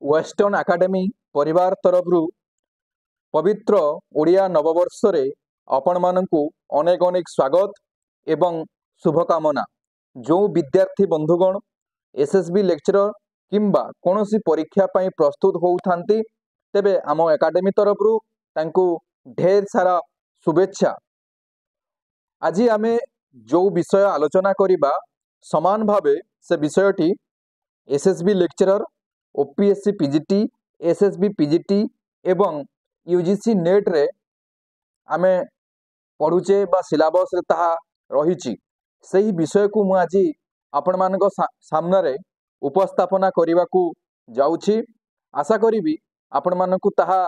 Western academy परिवार तरफ पवित्र ओडिया नववर्ष आपण मानकु अनेक अनेक स्वागत एवं शुभकामना। जो विद्यार्थी बंधुगण एसएसबी लेक्चरर किंबा कौनसी परीक्षा पई प्रस्तुत होउथांती तेबे आम एकेडमी तरफ तांकु ढेर सारा शुभेच्छा। आज आमे जो विषय आलोचना करिबा समान भावे से विषयटी SSB lecturer OPSC PGT SSB PGT एवं यूजीसी नेट रे आमे पढ़ुचे बा सिलेबस रे ताहा रहिछि सही विषय को मु आज आपण मानक सामने रे उपस्थापना करने को जाउछि। आशा करी आपण मानकु ताहा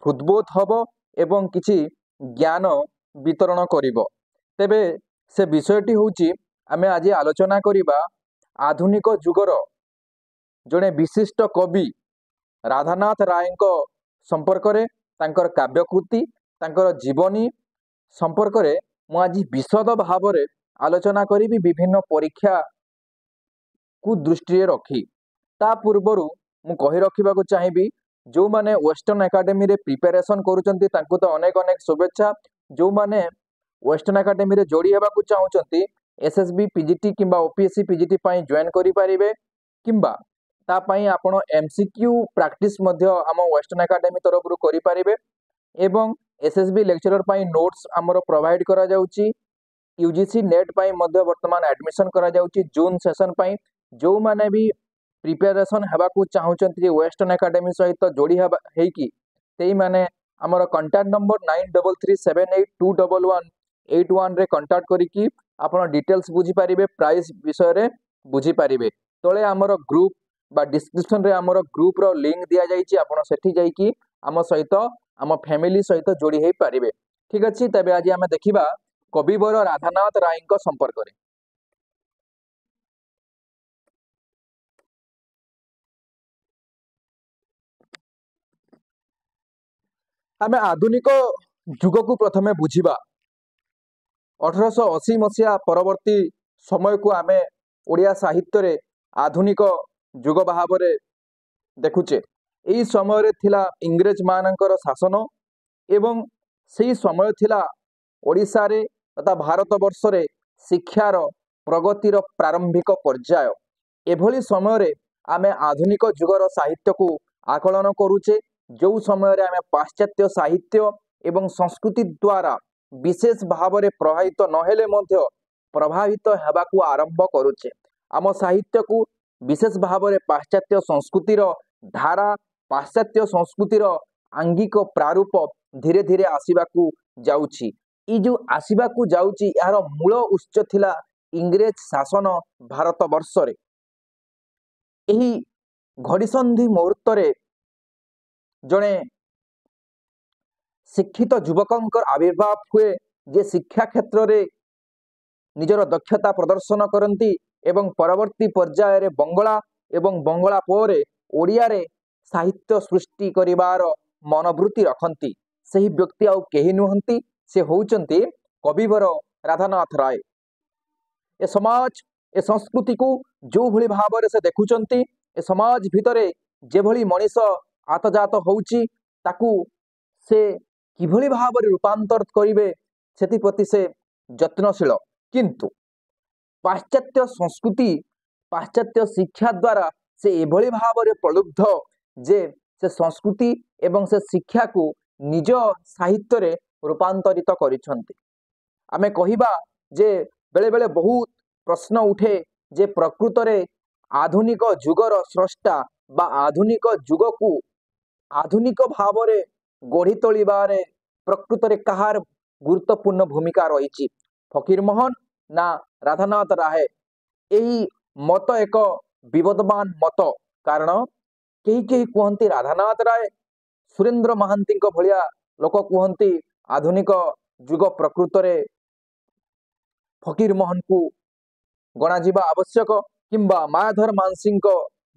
हृदबोध हब एवं किछि ज्ञान वितरण करिवो। तेबे से विषयटी होछि आमे आज आलोचना करिबा आधुनिक जुगर जड़े विशिष्ट कवि राधानाथ रायଙ୍କ संपर्क रे तांकर काव्यकृति तांकर जीवनी संपर्क रे मु आज विशद भाव रे आलोचना करी विभिन्न परीक्षा को दृष्टि रखी। ता पूर्वरु मु कहि रखिबा को चाहिबी जो माने वेस्टर्न एकेडमी रे प्रिपरेशन करूचंती तांको तो अनेक अनेक शुभेच्छा। जो माने वेस्टर्न एकेडमी रे जोड़ी हेबा को चाहुचंती एसएसबी पीजीटी किंबा ओपीएससी पीजीटी पई जॉइन करि परिबे किंबा ता पई आपण एमसीक्यू प्रैक्टिस मध्य आम वेस्टर्न एकेडमी तरफ करि परिबे एवं एसएसबी लेक्चरर पई नोट्स हमरो प्रोवाइड करा जाउची। यूजीसी नेट पई मध्य वर्तमान एडमिशन करा जाउची जून सेशन पई। जो माने भी प्रिपरेशन हेबा को चाहुचंती वेस्टर्न एकेडमी सहित जोड़ी हेकी तेई माने हमरो कांटेक्ट नंबर 9337821181 रे कांटेक्ट करिकी आपण डिटेल्स बुझी परिबे प्राइस विषय रे बुझी परिबे। तळे हमरो ग्रुप बा डिस्क्रिप्शन रे हमरो ग्रुप रो लिंक दिया जाइछि आपण सेठी जाइकी आम सहित आम फैमिली सहित जोड़ी हे पारिबे। ठीक अछि तबे आज आमे देखिबा कविवर राधानाथ रायଙ୍କ संपर्क रे। आमे आधुनिक जुग को प्रथमे बुझिबा 1880 मसिया परवर्ती समय को आमे ओडिया साहित्य रे आधुनिक जुग भाव रे देखुचे। यही समय रे थिला इंग्रेज मानकर शासन एवं सही समय थिला ओडिशा रे तथा भारत वर्ष रे शिक्षार प्रगतिर प्रारंभिक पर्याय। एभली समय रे आमे आधुनिक जुगर साहित्य को आकलन करूचे। जो समय रे आमे पाश्चात्य साहित्य एवं संस्कृति द्वारा विशेष भाव रे प्रभावित नहेले मध्य प्रभावित हेबा को आरंभ करूचे। आम साहित्य को विशेष भाव रे पाश्चात्य संस्कृतिर धारा पाश्चात्य संस्कृतिर आंगिक प्रारूप धीरे धीरे आसीबाकू जाउछि। ई जो आसीबाकू जाउछि यार मूल उच्च थिला इंग्रेज शासन भारत वर्ष रे। एही घड़ीसंधि मुहूर्त रे जणे शिक्षित युवकंकर आविर्भाव हुए जे शिक्षा क्षेत्र रे निजर दक्षता प्रदर्शन करती एवं परवर्ती पर्याय रे बंगला एवं बंगला पर ओडिया रे साहित्य सृष्टि करिवार मनोवृत्ति रखती। सही व्यक्ति आउ केही नुहंती से होउचंती कविवर राधानाथ राय। ए समाज ए संस्कृति को जो भली भाव रे से देखुचंती ए समाज भितरे जे भली मनीष आतजात होउची ताकू से किभली भाव रे रूपांतर करिवे सेति प्रति से यत्नशील। किंतु पाश्चात्य संस्कृति पाश्चात्य शिक्षा द्वारा से एभली भाव रे प्रलुब्ध जे से संस्कृति एवं से शिक्षा को निज साहित्य रे रूपांतरित करिसंती। आमे कहिबा जे बेले बेले बहुत प्रश्न उठे जे प्रकृत रे आधुनिक जुगर स्रष्टा बा आधुनिक जुग को आधुनिक भाव रे गढ़ी तोलिबारे प्रकृत रे कहार गुरुत्वपूर्ण भूमिका रही फकीरमोहन ना राधानाथ राय। यही मत एक विवादमान मत कारण कहीं कहीं कहती राधानाथ राय सुरेंद्र महांती भलिया लोक कहती आधुनिक जुग प्रकृत रे फकीरमोहन को गणाजिबा आवश्यक किंबा मायाधर मानसिंह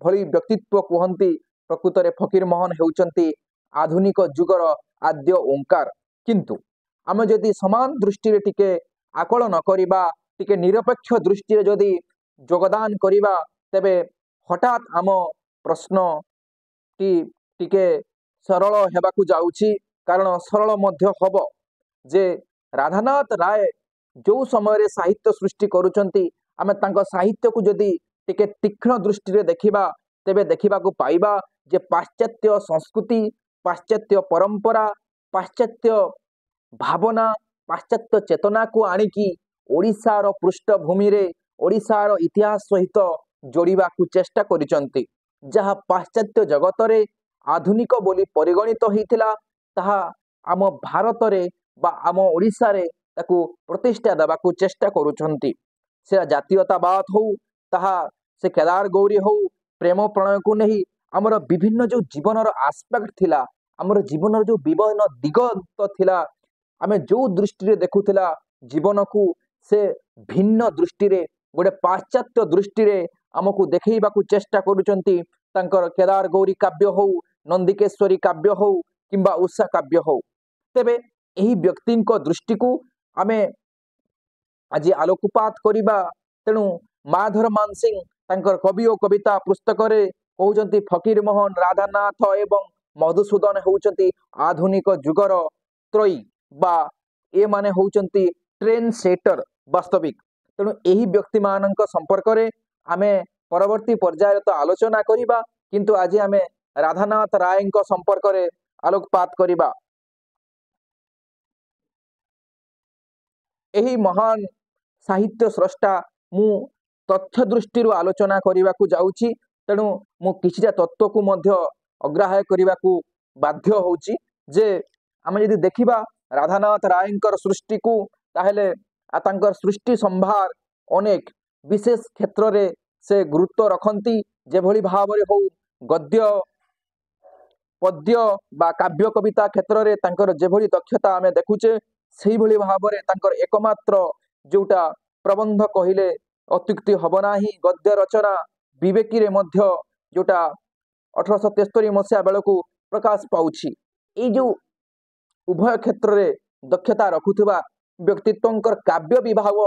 भली व्यक्तित्व कहती प्रकृत रे फकीरमोहन हेउचंती आधुनिक जुगर आद्य ओंकार। किंतु आम जदि समान दृष्टि रे टिके आकलन करिबा टिके निरपेक्ष दृष्टि रे जदि योगदान करिबा तेबे हठात आम प्रश्न टिके सरल हेबाकु जाउछि कारण सरल मध्य हब जे राधानाथ राय जो समय रे साहित्य सृष्टि करुचंती आमे तांको साहित्य को जदि टिके तीक्ष्ण दृष्टि रे देखिबा तेबे देखिबाकु पाइबा जे पाश्चात्य संस्कृति पाश्चात्य परंपरा पाश्चात्य भावना पाश्चात्य चेतना को आनिकी ओडिशार पृष्ठभूमि रे ओडिशार इतिहास सहित जोड़िबा को चेष्टा करिसंती जहा पाश्चात्य जगत रे आधुनिक बोली परिगणित होइतिला ताहा आम भारत रे बा आम ओडिशा रे ताकू प्रतिष्ठा देबा को चेष्टा करुछंती से जातीयतावाद हो ताहा से केदार गौरी हो प्रेम प्रणय को नहीं आमर विभिन्न जो जीवनर आस्पेक्ट थिला आमर जीवनर जो विभिन्न दिगंत थिला आमे जो दृष्टि रे देखुथिला जीवन को से भिन्न दृष्टि रे गोटे पाश्चात्य दृष्टि रे आमको देखैबा को चेष्टा करुचंती तांकर केदार गौरी काव्य हो नंदिकेश्वरी काव्य हो किंबा उषा काव्य हो तेबे एही व्यक्ति दृष्टि को आमे आज आलोकपात करिबा तेणु माधर मानसिंह तांकर कवि और कविता पुस्तक रे कहउचंती फकीर मोहन राधानाथ एवं मधुसूदन होउचंती आधुनिक जुगर त्रयी बा ए माने होउचंती ट्रेन सेटर वास्तविक तेणु एही व्यक्ति मानक संपर्क रे आमे परवर्ती पर्याय तो आलोचना करिबा किंतु आज आमे राधानाथ राय संपर्क रे आलोकपात करिबा एही महान साहित्य स्रष्टा मु तथ्य दृष्टि आलोचना करने को जाऊँगी तेणु मु किछिटा तत्व को मध्य अग्राह्य करने को बाध्य होउची जे आम यदि देखिबा राधानाथ राय सृष्टि को ताहेले तांकर सृष्टि संभार अनेक विशेष क्षेत्र रे से गुरुत्व रखती जेभली भाव रे हो गद्य पद्य बा काव्य कविता क्षेत्र रे तांकर जेभली दक्षता आमे देखुचे सेही भली भाव रे तांकर एकमात्र जोटा प्रबंध कहिले अत्युक्ति हब नाही गद्य रचना विवेकी रे मध्य जोटा 1873 मसीहा बेलू प्रकाश पाउछि ए जो उभय क्षेत्र रे दक्षता रखुथिबा व्यक्तित्वंकर काव्य विभाग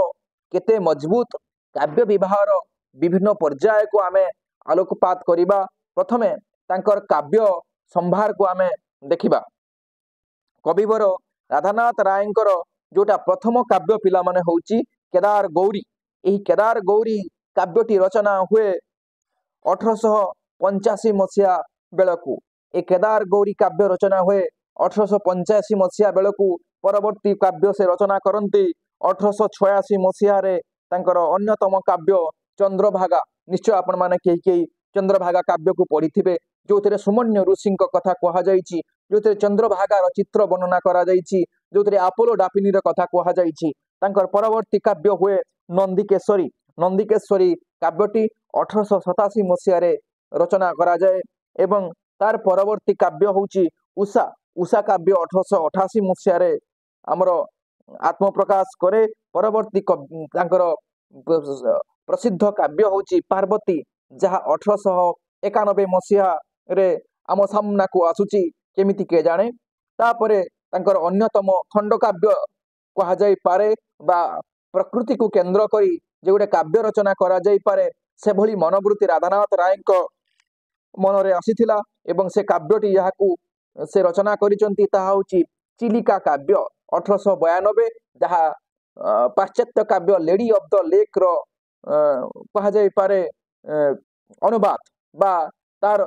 केते मजबूत काव्य विभागर विभिन्न पर्याय को आमे आलोकपात करिबा प्रथमे तांकर काव्य संभार को आमे देखिबा कविवर राधानाथ रायंकर जोटा प्रथम काव्य पिला माने होउची केदार गौरी एही केदार गौरी काव्यटी रचना हुए 1885 मसीहा बेलकू ए केदार गौरी काव्य रचना हुए 1885 मसीहा बेलकू परवर्ती काव्य से रचना करती 1886 मसीहा रे तांकर अन्यतम काव्य चंद्रभागा निश्चय आपण माने केही चंद्रभागा काव्य को पढ़ी जो थे सुमन्य ऋषि कथा कह जाइछि जो थे चंद्रभागार चित्र वर्णना करा जाइछि जो थे आपोलो डापिनी कथा कह जाइछि तांकर परवर्ती काव्य हुए नंदिकेश्वरी नंदिकेश्वरी काव्यटी 1887 मसीह रचना करा जाए एवं तार परवर्ती काव्य होउची उषा उषा काव्य 1888 मसीह आमर आत्मप्रकाश करे परवर्ती तांकर प्रसिद्ध काव्य होउची पार्वती जहा 1891 मसीहा रे आम सामना को आसुची केमिति के जाने तापरे तांकर अन्यतम खंडकाव्य कहा जाई पारे बा प्रकृति को केंद्र करी जे गोटे काव्य रचना करा जाई पारे से भली मनोवृत्ति राधानाथ राय मनरे आसीथिला एवं से काव्यटी याकू से रचना करिसंती ताहा होची चिलिका काव्य 1892 जहा पाश्चात्य काव्य लेडी ऑफ द लेक रो कहा जाई पारे अनुवाद बा तार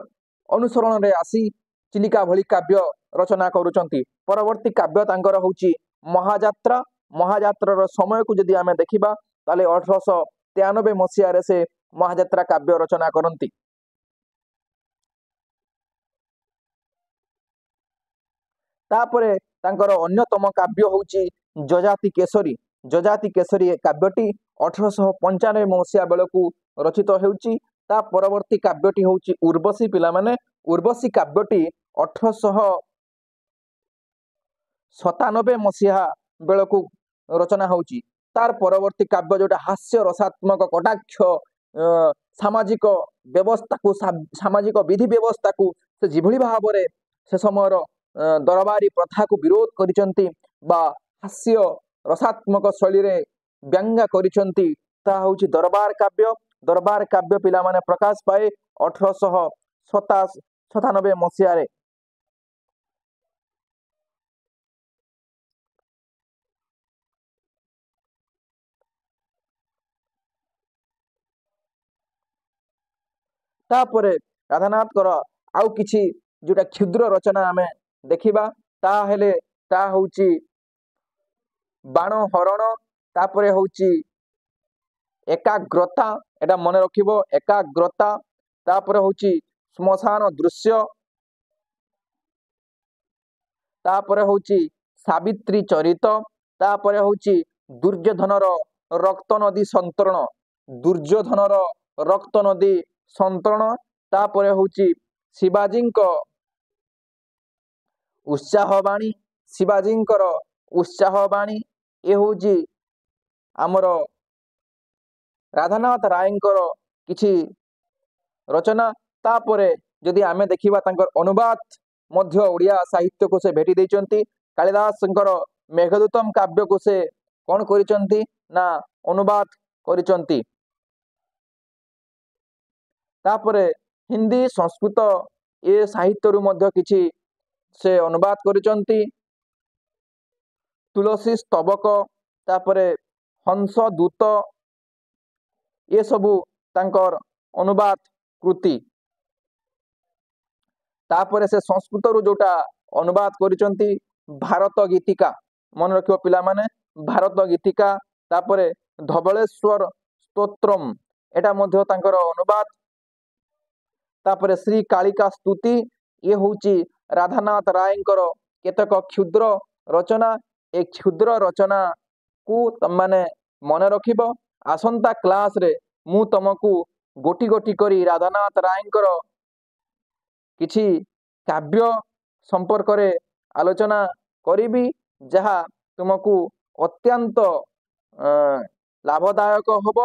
अनुसरण रे आसी चिलिका भली काव्य रचना करुचंती परवर्ती काव्य तांकर होची महायात्रा महायात्रार समय को जदि आमे देखिबा ताले 1893 मसीहा रे से महायात्रा काव्य रचना करंती तापरे तांकर अन्यतम काव्य होची जजाति केसरी काव्यटी 1895 मसीहा बेलकू रचित हेउची ता परवर्ती काव्यटी होची उर्वशी पिला माने उर्वशी काव्यटी 1897 मसीहा बेलकू रचना होची तार परवर्ती काव्य जोटा हास्य रसात्मक कटाक्ष सामाजिक व्यवस्था को सामाजिक विधि व्यवस्था को से जिभली भाव रे से समयर दरबारी प्रथा को विरोध करिसंती बा हास्य रसात्मक शैली रे व्यंग्य करिसंती ता होची दरबार काव्य पिला माने प्रकाश पाए 1897 97 ମସିହାରେ। ତାପରେ ରାଧାନାଥଙ୍କର ଆଉ କିଛି ଯୋଉଟା କ୍ଷୁଦ୍ର ରଚନା ଆମେ ଦେଖିବା, ତାହା ହେଲେ ତାହା ହଉଛି ବାଣ ହରଣ, ତାପରେ ହଉଛି ଏକାଗ୍ରତା, ଏଟା ମନେ ରଖିବ ଏକାଗ୍ରତା, ତାପରେ ହଉଛି ଶ୍ମଶାନ ଦୃଶ୍ୟ, ତାପରେ ହଉଛି ସାବିତ୍ରୀ ଚରିତ, ତାପରେ ହଉଛି ଦୁର୍ଯ୍ୟୋଧନର ରକ୍ତ ନଦୀ ସନ୍ତରଣ, ଦୁର୍ଯ୍ୟୋଧନର ରକ୍ତ ନଦୀ ସନ୍ତରଣ, ତାପରେ ହଉଛି ଶିବାଜୀଙ୍କ ଉତ୍ସାହ ବାଣୀ, ଶିବାଜୀଙ୍କର ଉତ୍ସାହ ବାଣୀ, ଏ ହଉଛି ଆମର ରାଧାନାଥ ରାୟଙ୍କର କିଛି ରଚନା। ତାପରେ ଯଦି ଆମେ ଦେଖିବା ତାଙ୍କର ଅନୁବାଦ ମଧ୍ୟ ଓଡ଼ିଆ ସାହିତ୍ୟକୁ ସେ ଭେଟି ଦେଇଛନ୍ତି। କାଳିଦାସଙ୍କର ମେଘଦୂତମ କାବ୍ୟକୁ ସେ କ'ଣ କରିଛନ୍ତି ନା ଅନୁବାଦ କରିଛନ୍ତି। ତାପରେ ହିନ୍ଦୀ ସଂସ୍କୃତ ଏ ସାହିତ୍ୟରୁ ମଧ୍ୟ କିଛି ସେ ଅନୁବାଦ କରିଛନ୍ତି। ତୁଳସୀ ସ୍ତବକ, ତାପରେ ହଂସ ଦୂତ, ଏସବୁ ତାଙ୍କର ଅନୁବାଦ କୃତି। ତାପରେ ସେ ସଂସ୍କୃତରୁ ଯୋଉଟା ଅନୁବାଦ କରିଛନ୍ତି ଭାରତ ଗୀତିକା, ମନେ ରଖିବ ପିଲାମାନେ ଭାରତ ଗୀତିକା, ତାପରେ ଧବଳେଶ୍ୱର ସ୍ତୋତ୍ରମ୍, ଏଟା ମଧ୍ୟ ତାଙ୍କର ଅନୁବାଦ। ତାପରେ ଶ୍ରୀ କାଳିକା ସ୍ତୁତି, ଇଏ ହଉଛି ରାଧାନାଥ ରାୟଙ୍କର କେତେକ କ୍ଷୁଦ୍ର ରଚନା। ଏ କ୍ଷୁଦ୍ର ରଚନାକୁ ତମମାନେ ମନେ ରଖିବ। ଆସନ୍ତା କ୍ଲାସରେ ମୁଁ ତମକୁ ଗୋଟି ଗୋଟି କରି ରାଧାନାଥ ରାୟଙ୍କର କିଛି କାବ୍ୟ ସମ୍ପର୍କରେ ଆଲୋଚନା କରିବି, ଯାହା ତୁମକୁ ଅତ୍ୟନ୍ତ ଲାଭଦାୟକ ହେବ।